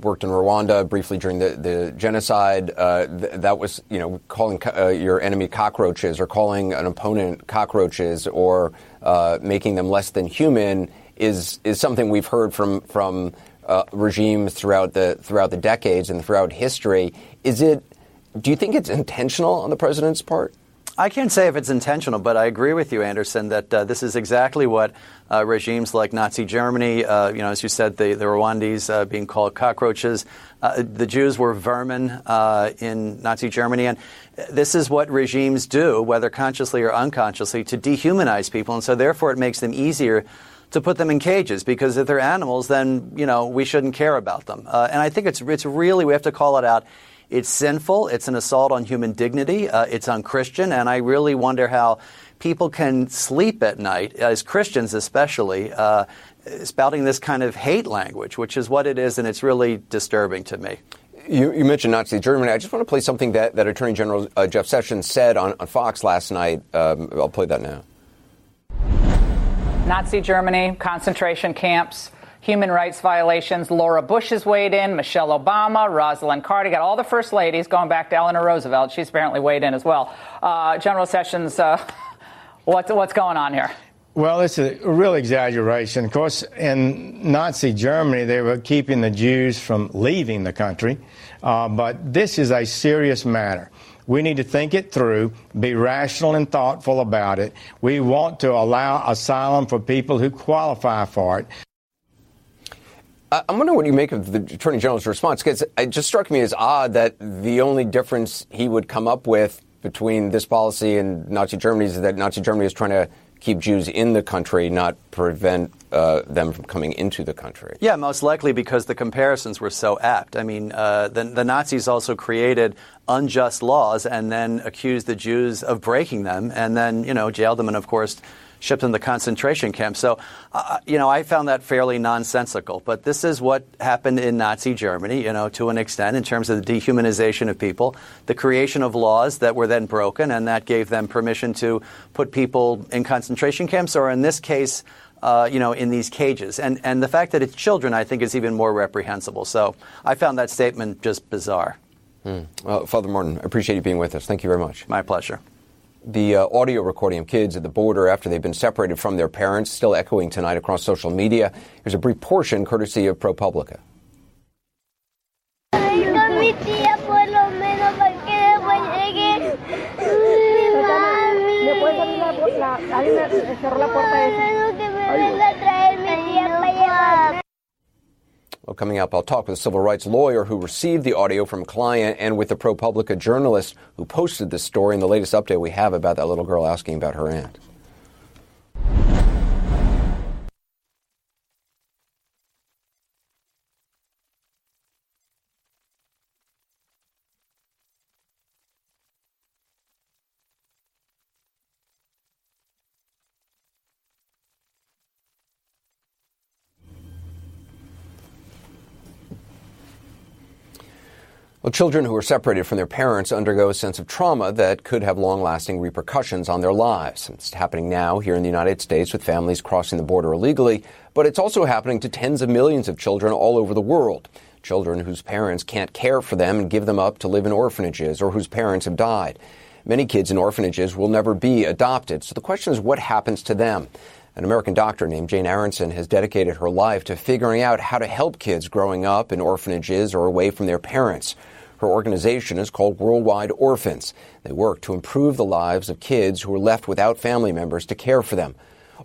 worked in Rwanda briefly during the genocide. That was, calling your enemy cockroaches or calling an opponent cockroaches or making them less than human is something we've heard from regimes throughout the decades and throughout history. Do you think it's intentional on the president's part? I can't say if it's intentional, but I agree with you, Anderson, that this is exactly what regimes like Nazi Germany, as you said, the Rwandese being called cockroaches. The Jews were vermin in Nazi Germany. And this is what regimes do, whether consciously or unconsciously, to dehumanize people. And so therefore it makes them easier to put them in cages, because if they're animals, then, we shouldn't care about them. And I think it's really, we have to call it out. It's sinful. It's an assault on human dignity. It's unchristian. And I really wonder how people can sleep at night, as Christians especially, spouting this kind of hate language, which is what it is. And it's really disturbing to me. You mentioned Nazi Germany. I just want to play something that Attorney General Jeff Sessions said on Fox last night. I'll play that now. Nazi Germany, concentration camps, human rights violations. Laura Bush has weighed in, Michelle Obama, Rosalind Carter, got all the first ladies going back to Eleanor Roosevelt. She's apparently weighed in as well. General Sessions, what's going on here? Well, it's a real exaggeration. Of course, in Nazi Germany, they were keeping the Jews from leaving the country. But this is a serious matter. We need to think it through, be rational and thoughtful about it. We want to allow asylum for people who qualify for it. I'm wondering what you make of the Attorney General's response, because it just struck me as odd that the only difference he would come up with between this policy and Nazi Germany is that Nazi Germany is trying to keep Jews in the country, not prevent them from coming into the country. Yeah, most likely because the comparisons were so apt. I mean, the Nazis also created unjust laws and then accused the Jews of breaking them and then, jailed them and, of course, shipped them to concentration camps. So, I found that fairly nonsensical. But this is what happened in Nazi Germany, to an extent, in terms of the dehumanization of people, the creation of laws that were then broken, and that gave them permission to put people in concentration camps, or in this case, in these cages. And the fact that it's children, I think, is even more reprehensible. So I found that statement just bizarre. Well, Father Martin, I appreciate you being with us. Thank you very much. My pleasure. The audio recording of kids at the border after they've been separated from their parents still echoing tonight across social media. Here's a brief portion courtesy of ProPublica. Well, coming up, I'll talk with a civil rights lawyer who received the audio from a client and with the ProPublica journalist who posted this story and the latest update we have about that little girl asking about her aunt. Well, children who are separated from their parents undergo a sense of trauma that could have long-lasting repercussions on their lives. It's happening now here in the United States with families crossing the border illegally, but it's also happening to tens of millions of children all over the world. Children whose parents can't care for them and give them up to live in orphanages or whose parents have died. Many kids in orphanages will never be adopted, so the question is what happens to them? An American doctor named Jane Aronson has dedicated her life to figuring out how to help kids growing up in orphanages or away from their parents. Her organization is called Worldwide Orphans. They work to improve the lives of kids who are left without family members to care for them.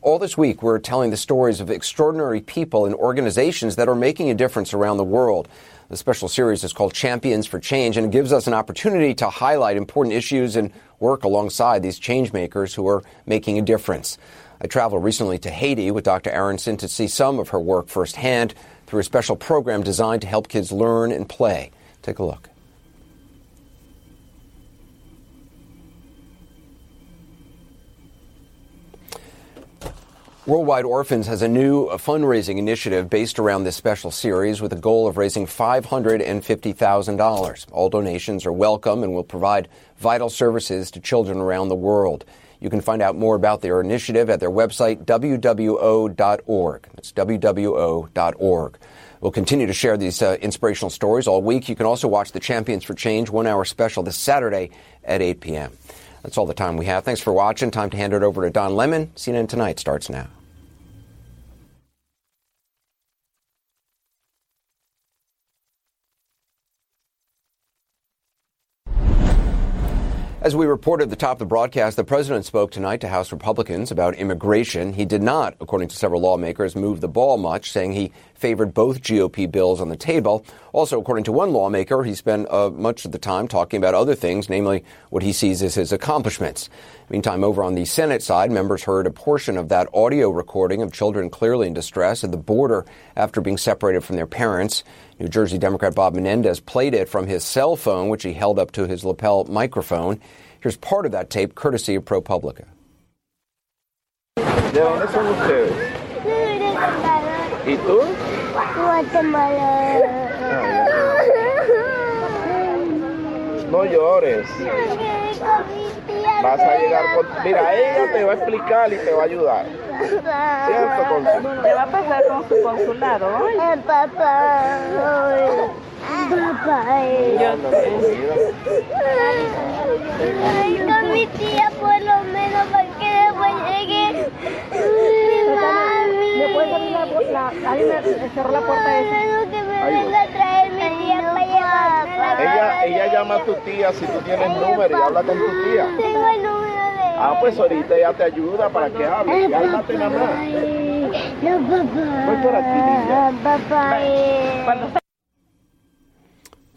All this week, we're telling the stories of extraordinary people and organizations that are making a difference around the world. The special series is called Champions for Change, and it gives us an opportunity to highlight important issues and work alongside these change makers who are making a difference. I traveled recently to Haiti with Dr. Aronson to see some of her work firsthand through a special program designed to help kids learn and play. Take a look. Worldwide Orphans has a new fundraising initiative based around this special series with a goal of raising $550,000. All donations are welcome and will provide vital services to children around the world. You can find out more about their initiative at their website, wwo.org. That's wwo.org. We'll continue to share these inspirational stories all week. You can also watch the Champions for Change 1 hour special this Saturday at 8 p.m. That's all the time we have. Thanks for watching. Time to hand it over to Don Lemon. CNN Tonight starts now. As we reported at the top of the broadcast, the president spoke tonight to House Republicans about immigration. He did not, according to several lawmakers, move the ball much, saying he favored both GOP bills on the table. Also, according to one lawmaker, he spent much of the time talking about other things, namely what he sees as his accomplishments. Meantime, over on the Senate side, members heard a portion of that audio recording of children clearly in distress at the border after being separated from their parents. New Jersey Democrat Bob Menendez played it from his cell phone, which he held up to his lapel microphone. Here's part of that tape, courtesy of ProPublica. ¿De dónde son ustedes? ¿Y tú? Guatemala. No llores. Vas a llegar con... Mira, ella te va a explicar y te va a ayudar. ¿Cierto, Consul? ¿Qué va a pasar con su consulado hoy? Papá. Papá. Ay, con mi tía por lo menos para que después llegue mi mami. ¿Me puedes abrir alguien me cerró la puerta esa? Que me venga a traer mi tía para llevarme. Ella llama a tu tía si tú tienes número y habla con tu tía. Tengo el número de... Ah, pues ahorita ella te ayuda para que hable. Cálmate nada más. No, papá. Voy por aquí, niña. Papá.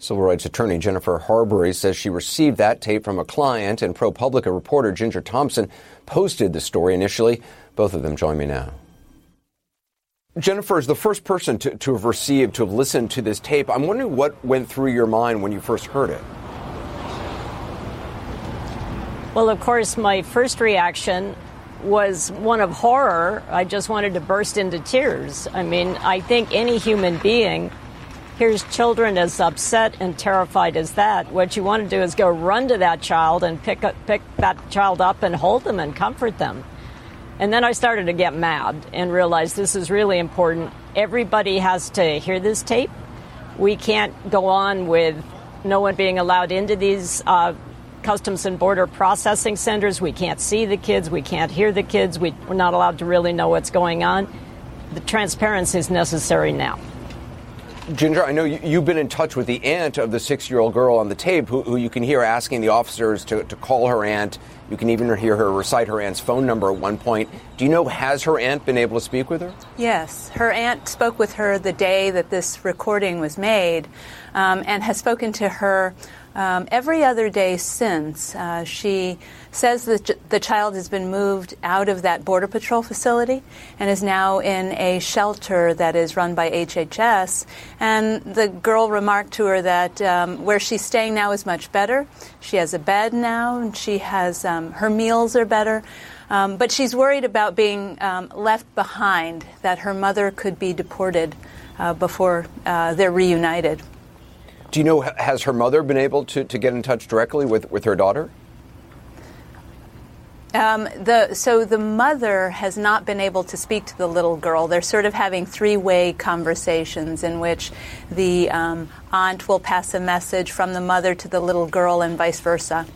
Civil rights attorney Jennifer Harbury says she received that tape from a client, and ProPublica reporter Ginger Thompson posted the story initially. Both of them join me now. Jennifer is the first person to have listened to this tape. I'm wondering what went through your mind when you first heard it. Well, of course, my first reaction was one of horror. I just wanted to burst into tears. I mean, I think any human being hears children as upset and terrified as that. What you want to do is go run to that child and pick that child up and hold them and comfort them. And then I started to get mad and realized this is really important. Everybody has to hear this tape. We can't go on with no one being allowed into these Customs and Border Processing Centers. We can't see the kids. We can't hear the kids. We're not allowed to really know what's going on. The transparency is necessary now. Ginger, I know you've been in touch with the aunt of the 6-year-old girl on the tape who you can hear asking the officers to call her aunt. You can even hear her recite her aunt's phone number at one point. Do you know, has her aunt been able to speak with her? Yes. Her aunt spoke with her the day that this recording was made and has spoken to her every other day since. She says that the child has been moved out of that Border Patrol facility and is now in a shelter that is run by HHS. And the girl remarked to her that where she's staying now is much better. She has a bed now, and she has her meals are better. But she's worried about being left behind, that her mother could be deported before they're reunited. Do you know, has her mother been able to get in touch directly with her daughter? So the mother has not been able to speak to the little girl. They're sort of having three-way conversations in which the aunt will pass a message from the mother to the little girl and vice versa.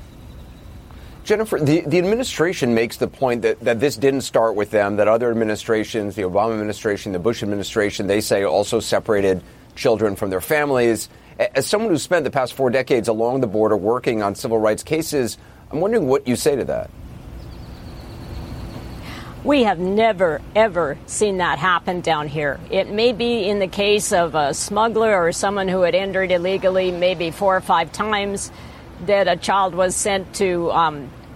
Jennifer, the administration makes the point that this didn't start with them, that other administrations, the Obama administration, the Bush administration, they say also separated children from their families. As someone who's spent the past 4 decades along the border working on civil rights cases, I'm wondering what you say to that. We have never, ever seen that happen down here. It may be in the case of a smuggler or someone who had entered illegally maybe 4 or 5 times that a child was sent to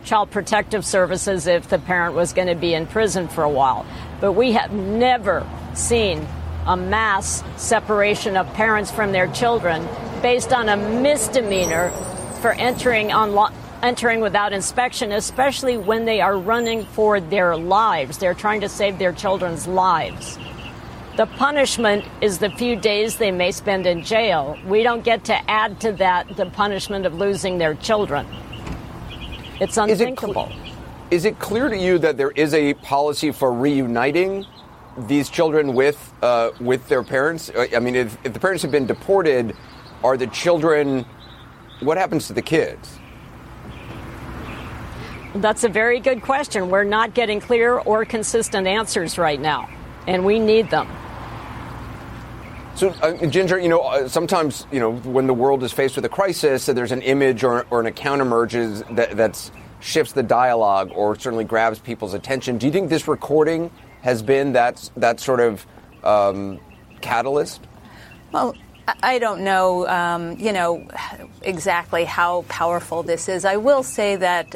Child Protective Services if the parent was going to be in prison for a while. But we have never seen a mass separation of parents from their children based on a misdemeanor for entering entering without inspection, especially when they are running for their lives. They're trying to save their children's lives. The punishment is the few days they may spend in jail. We don't get to add to that the punishment of losing their children. It's unthinkable. Is it clear to you that there is a policy for reuniting these children with their parents? I mean, if the parents have been deported, are the children, what happens to the kids? That's a very good question. We're not getting clear or consistent answers right now, and we need them. So, Ginger, sometimes, when the world is faced with a crisis, there's an image or an account emerges that shifts the dialogue or certainly grabs people's attention. Do you think this recording has been that sort of catalyst? Well, I don't know, exactly how powerful this is. I will say that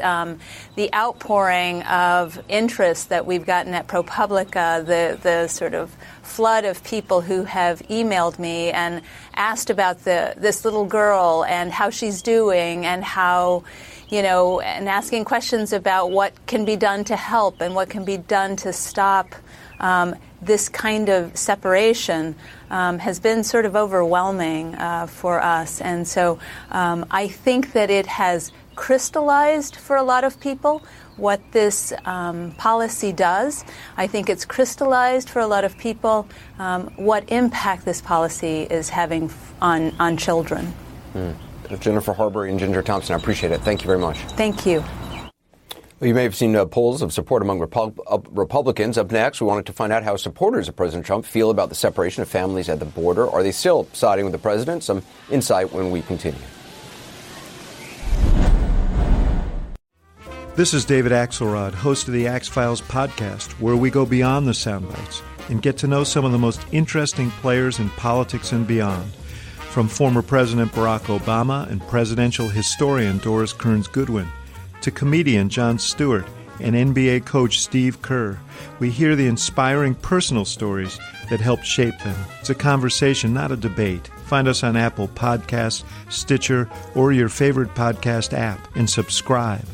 the outpouring of interest that we've gotten at ProPublica, the sort of flood of people who have emailed me and asked about this little girl and how she's doing and how, and asking questions about what can be done to help and what can be done to stop this kind of separation has been sort of overwhelming for us. And so I think that it has crystallized for a lot of people what this policy does. I think it's crystallized for a lot of people what impact this policy is having on children. Jennifer Harbury and Ginger Thompson, I appreciate it. Thank you very much. Thank you. Well, you may have seen polls of support among Republicans. Up next, we wanted to find out how supporters of President Trump feel about the separation of families at the border. Are they still siding with the president? Some insight when we continue. This is David Axelrod, host of the Axe Files podcast, where we go beyond the soundbites and get to know some of the most interesting players in politics and beyond. From former President Barack Obama and presidential historian Doris Kearns Goodwin to comedian Jon Stewart and NBA coach Steve Kerr, we hear the inspiring personal stories that helped shape them. It's a conversation, not a debate. Find us on Apple Podcasts, Stitcher, or your favorite podcast app, and subscribe.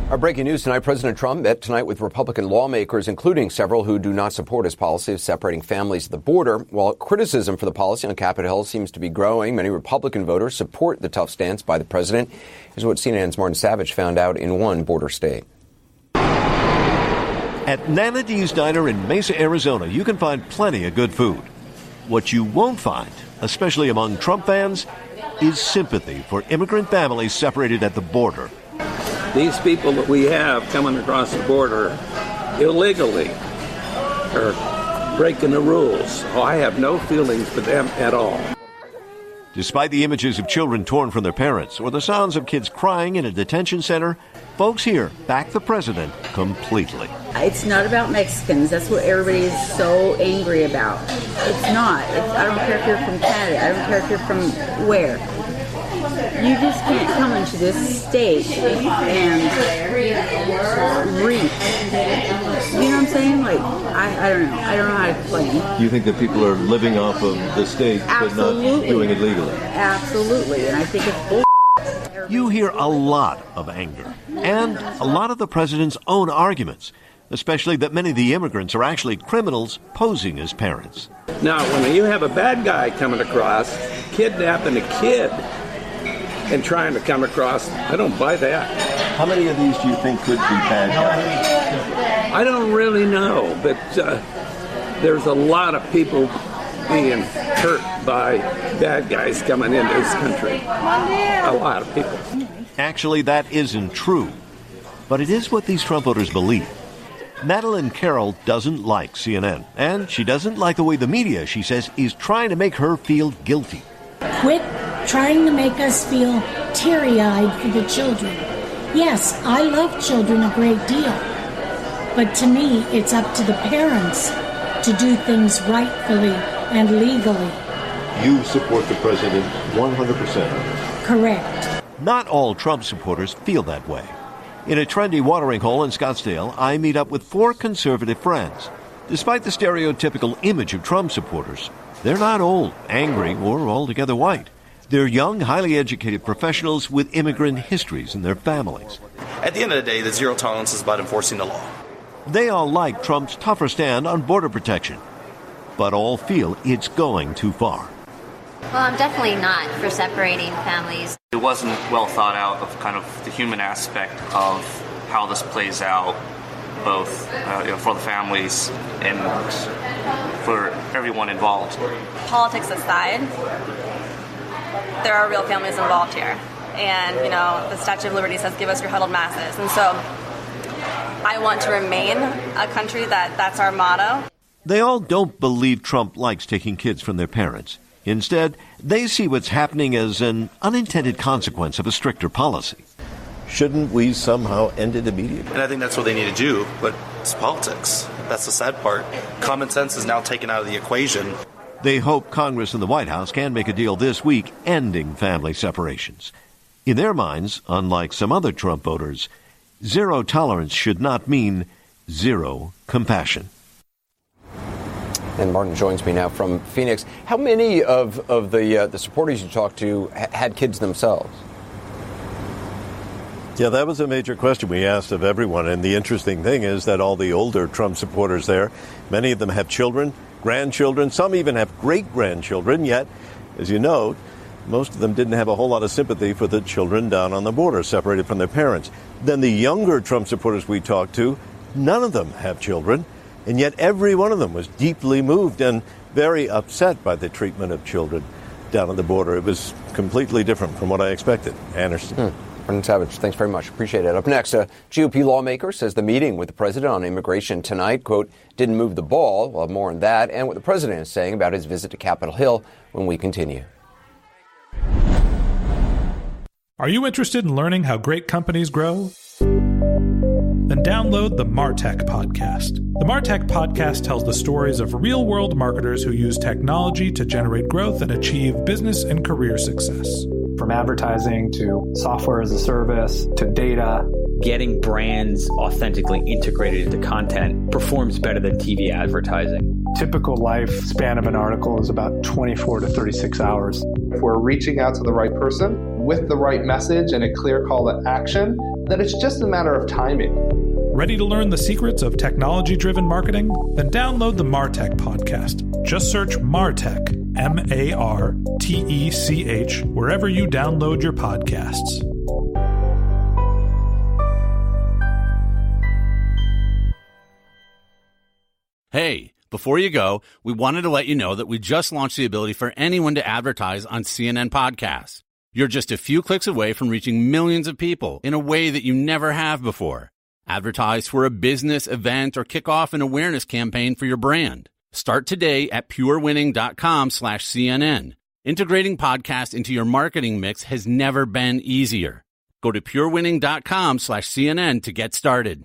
Our breaking news tonight, President Trump met tonight with Republican lawmakers, including several who do not support his policy of separating families at the border. While criticism for the policy on Capitol Hill seems to be growing, many Republican voters support the tough stance by the president. Here's what CNN's Martin Savage found out in one border state. At Nana D's Diner in Mesa, Arizona, you can find plenty of good food. What you won't find, especially among Trump fans, is sympathy for immigrant families separated at the border. These people that we have coming across the border illegally are breaking the rules. Oh, I have no feelings for them at all. Despite the images of children torn from their parents or the sounds of kids crying in a detention center, folks here back the president completely. It's not about Mexicans. That's what everybody is so angry about. It's not. I don't care if you're from Canada. I don't care if you're from where. You just can't come into this state and reach. You know what I'm saying? Like, I don't know. I don't know how to explain. You think that people are living off of the state but not doing it legally? Absolutely. And I think it's bull. You hear a lot of anger and a lot of the president's own arguments, especially that many of the immigrants are actually criminals posing as parents. Now, when you have a bad guy coming across, kidnapping a kid, and trying to come across, I don't buy that. How many of these do you think could be bad guys? I don't really know, but there's a lot of people being hurt by bad guys coming into this country. A lot of people. Actually, that isn't true. But it is what these Trump voters believe. Madeleine Carroll doesn't like CNN, and she doesn't like the way the media, she says, is trying to make her feel guilty. Quit trying to make us feel teary-eyed for the children. Yes, I love children a great deal, but to me, it's up to the parents to do things rightfully and legally. You support the president 100%. Correct. Not all Trump supporters feel that way. In a trendy watering hole in Scottsdale, I meet up with 4 conservative friends. Despite the stereotypical image of Trump supporters, they're not old, angry, or altogether white. They're young, highly educated professionals with immigrant histories in their families. At the end of the day, the zero tolerance is about enforcing the law. They all like Trump's tougher stand on border protection, but all feel it's going too far. Well, I'm definitely not for separating families. It wasn't well thought out of kind of the human aspect of how this plays out, both for the families and for everyone involved. Politics aside, there are real families involved here. And, the Statue of Liberty says, give us your huddled masses. And so I want to remain a country that's our motto. They all don't believe Trump likes taking kids from their parents. Instead, they see what's happening as an unintended consequence of a stricter policy. Shouldn't we somehow end it immediately? And I think that's what they need to do, but it's politics. That's the sad part. Common sense is now taken out of the equation. They hope Congress and the White House can make a deal this week ending family separations. In their minds, unlike some other Trump voters, zero tolerance should not mean zero compassion. And Martin joins me now from Phoenix. How many of the supporters you talked to had kids themselves? Yeah, that was a major question we asked of everyone. And the interesting thing is that all the older Trump supporters there, many of them have children, grandchildren, some even have great-grandchildren. Yet, as you know, most of them didn't have a whole lot of sympathy for the children down on the border, separated from their parents. Then the younger Trump supporters we talked to, none of them have children. And yet every one of them was deeply moved and very upset by the treatment of children down on the border. It was completely different from what I expected. Anderson. Brendan Savage, thanks very much. Appreciate it. Up next, a GOP lawmaker says the meeting with the president on immigration tonight, quote, didn't move the ball. We'll have more on that and what the president is saying about his visit to Capitol Hill when we continue. Are you interested in learning how great companies grow? Then download the MarTech podcast. The MarTech podcast tells the stories of real-world marketers who use technology to generate growth and achieve business and career success. From advertising to software as a service to data. Getting brands authentically integrated into content performs better than TV advertising. Typical lifespan of an article is about 24 to 36 hours. If we're reaching out to the right person with the right message and a clear call to action, then it's just a matter of timing. Ready to learn the secrets of technology-driven marketing? Then download the MarTech podcast. Just search MarTech, MarTech, wherever you download your podcasts. Hey, before you go, we wanted to let you know that we just launched the ability for anyone to advertise on CNN Podcasts. You're just a few clicks away from reaching millions of people in a way that you never have before. Advertise for a business, event, or kick off an awareness campaign for your brand. Start today at purewinning.com/CNN. Integrating podcasts into your marketing mix has never been easier. Go to purewinning.com/CNN to get started.